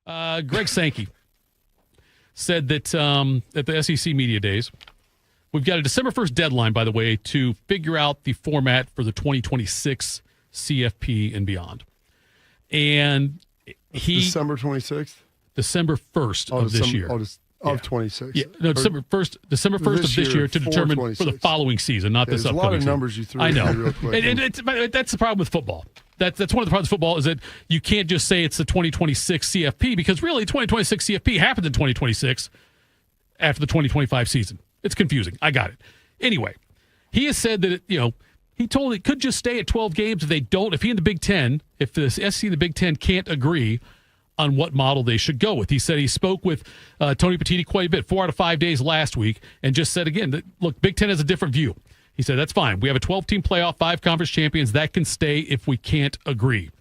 Greg Sankey said that at the SEC Media Days, we've got a December 1st deadline, by the way, to figure out the format for the 2026 CFP and beyond. And December 26th? December 1st of this year. Of 26. Yeah, no, December 1st of this year to determine for the following season, not this upcoming season. There's a lot of numbers you threw I know. real quick. And that's the problem with football. That's one of the problems with football is that you can't just say it's the 2026 CFP because really 2026 CFP happened in 2026 after the 2025 season. It's confusing. I got it. Anyway, he has said that he told it could just stay at 12 games if he and the Big Ten, if the SEC and the Big Ten can't agree on what model they should go with. He said he spoke with Tony Petitti quite a bit, 4 out of 5 days last week, and just said again that, look, Big Ten has a different view. He said, that's fine. We have a 12-team playoff, 5 conference champions. That can stay if we can't agree.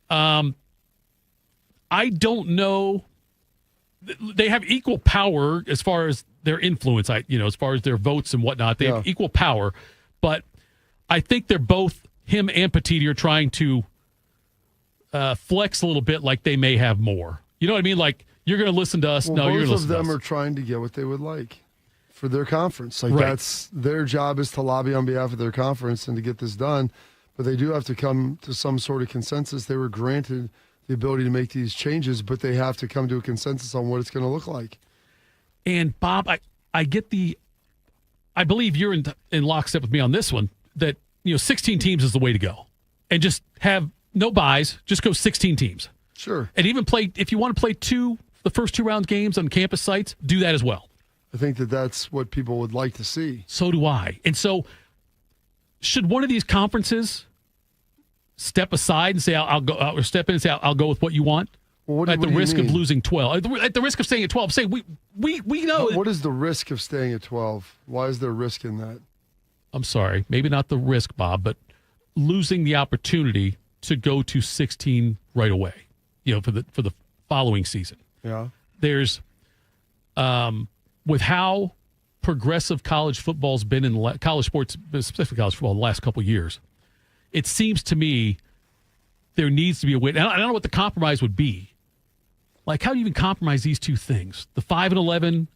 I don't know. They have equal power as far as their influence, as far as their votes and whatnot. They have equal power, but I think they're both, him and Petitti, are trying to flex a little bit like they may have more. You know what I mean? Like, you're going to listen to us. No, you're going to listen to us. Both of them are trying to get what they would like for their conference. Like, right. That's their job, is to lobby on behalf of their conference and to get this done. But they do have to come to some sort of consensus. They were granted the ability to make these changes, but they have to come to a consensus on what it's going to look like. And, Bob, I believe you're in lockstep with me on this one, that 16 teams is the way to go. And just have no buys, just go 16 teams. Sure. And even play, if you want to play the first 2 round games on campus sites, do that as well. I think that's what people would like to see. So do I. And so should one of these conferences step aside and say, I'll go, or step in and say, I'll go with what you want? Well, at the risk of losing 12. At the risk of staying at 12, say, we know. What is the risk of staying at 12? Why is there risk in that? I'm sorry. Maybe not the risk, Bob, but losing the opportunity to go to 16 right away, for the following season. Yeah. There's, with how progressive college football's been in college sports, specifically college football, in the last couple of years, it seems to me there needs to be a way. I don't know what the compromise would be. Like, how do you even compromise these two things? The 5 and 11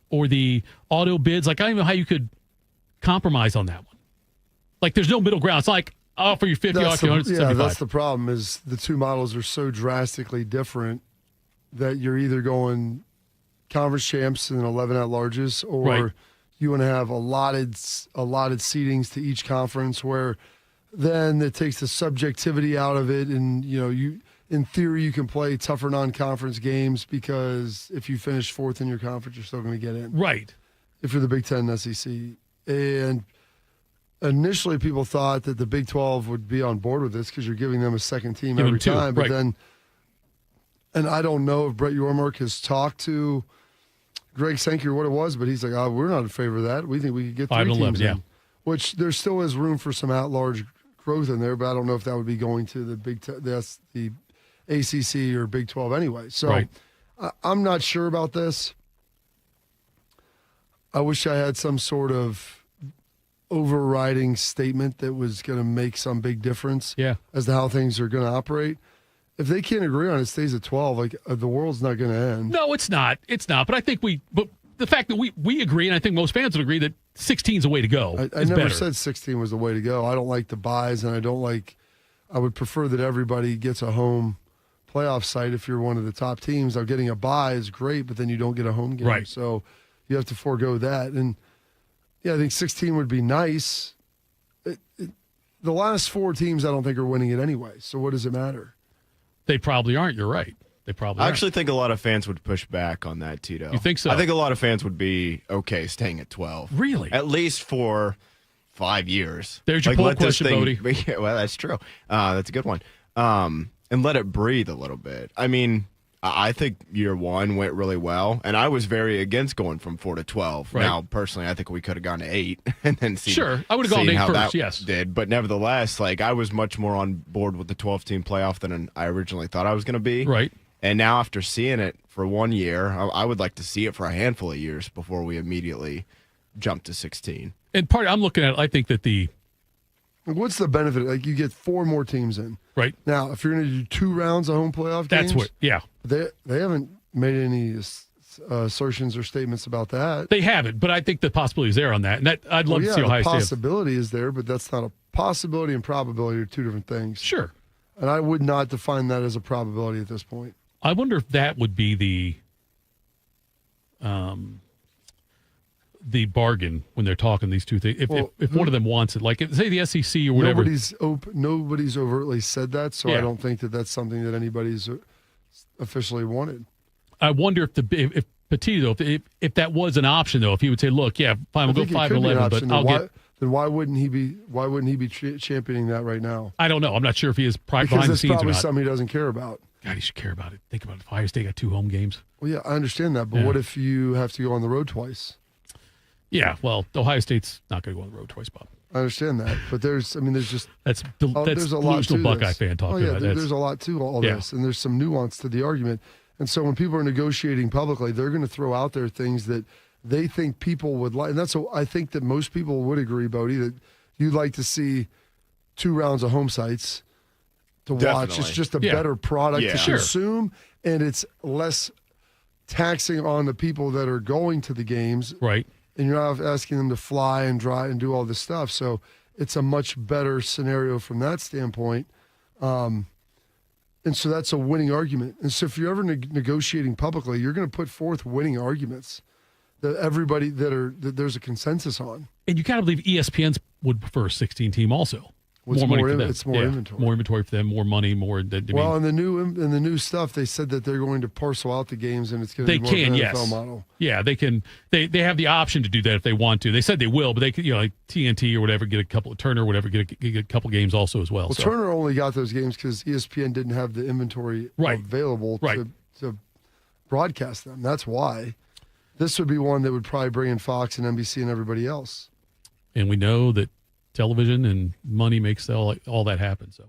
or the auto bids? Like, I don't even know how you could compromise on that one. Like, there's no middle ground. It's like, I'll offer you 50, I'll offer you 175. Yeah, that's the problem, is the two models are so drastically different that you're either going conference champs and 11 at-larges, or right. You want to have allotted seatings to each conference, where then it takes the subjectivity out of it, and you in theory you can play tougher non-conference games because if you finish fourth in your conference, you're still going to get in. Right. If you're the Big Ten and SEC. And initially people thought that the Big 12 would be on board with this because you're giving them a second team every time. But then, and I don't know if Brett Yormark has talked to Greg Sankey or what it was, but he's like, we're not in favor of that. We think we could get 3 teams in. Which there still is room for some at-large growth in there, but I don't know if that would be going to the the ACC or Big 12 anyway. So I'm not sure about this. I wish I had some sort of overriding statement that was going to make some big difference as to how things are going to operate. If they can't agree on it, stays at 12, like the world's not going to end. No, it's not. It's not. But I think but the fact that we agree, and I think most fans would agree, that 16 is the way to go. I never said 16 was the way to go. I don't like the buys, and I would prefer that everybody gets a home playoff site if you're one of the top teams. Now, getting a bye is great, but then you don't get a home game. Right. So you have to forego that. And, I think 16 would be nice. The last 4 teams I don't think are winning it anyway, so what does it matter? They probably aren't. You're right. They probably I aren't. actually think a lot of fans would push back on that, Tito. You think so? I think a lot of fans would be okay staying at 12. Really? At least for 5 years. There's your poll question, Bodie. Yeah, well, that's true. That's a good one. And let it breathe a little bit. I mean, I think year 1 went really well, and I was very against going from 4 to 12. Right. Now, personally, I think we could have gone to 8 and then seen. Sure, I would have gone 8 how first. That yes, did, but nevertheless, I was much more on board with the 12-team playoff than I originally thought I was going to be. Right. And now, after seeing it for 1 year, I would like to see it for a handful of years before we immediately jump to 16. And I'm looking at. I think that what's the benefit? Like, you get 4 more teams in. Right. Now, if you're going to do 2 rounds of home playoff games. That's what, They haven't made any assertions or statements about that. They haven't, but I think the possibility is there on that. And that I'd love to see Ohio State. The possibility is there, but that's not a possibility, and probability are two different things. Sure. And I would not define that as a probability at this point. I wonder if that would be the bargain when they're talking these two things. If one of them wants it, like say the SEC or whatever. Nobody's overtly said that, so I don't think that that's something that anybody's officially wanted. I wonder if Petito, if that was an option though, if he would say, "Look, yeah, fine, we'll go 5-11, but I'll get." Then why wouldn't he be championing that right now? I don't know. I'm not sure if he is behind the because scenes it's probably or not. something he doesn't care about. God, he should care about it. Think about it. If Ohio State got 2 home games. Well, yeah, I understand that, but what if you have to go on the road twice? Yeah, well, Ohio State's not going to go on the road twice, Bob. I understand that, but there's just that's there's a lot to Buckeye this. fan talking about. There's a lot to all this, and there's some nuance to the argument. And so when people are negotiating publicly, they're going to throw out there things that they think people would like. And that's what I think that most people would agree, Bodie, that you'd like to see 2 rounds of home sites to watch. It's just a better product to consume, and it's less taxing on the people that are going to the games. Right. And you're not asking them to fly and drive and do all this stuff. So it's a much better scenario from that standpoint. And so that's a winning argument. And so if you're ever negotiating publicly, you're going to put forth winning arguments that everybody that there's a consensus on. And you got to believe ESPN would prefer a 16-team also. It's more money for them. It's more inventory. More inventory for them, more money, more. In the new stuff, they said that they're going to parcel out the games, and it's going to be more of an NFL model. Yeah, they can. They have the option to do that if they want to. They said they will, but they could, like TNT or whatever, get a couple of Turner, or whatever, get a couple games also as well. Well, so. Turner only got those games because ESPN didn't have the inventory available to broadcast them. That's why. This would be one that would probably bring in Fox and NBC and everybody else. And we know that television and money makes all that happen. So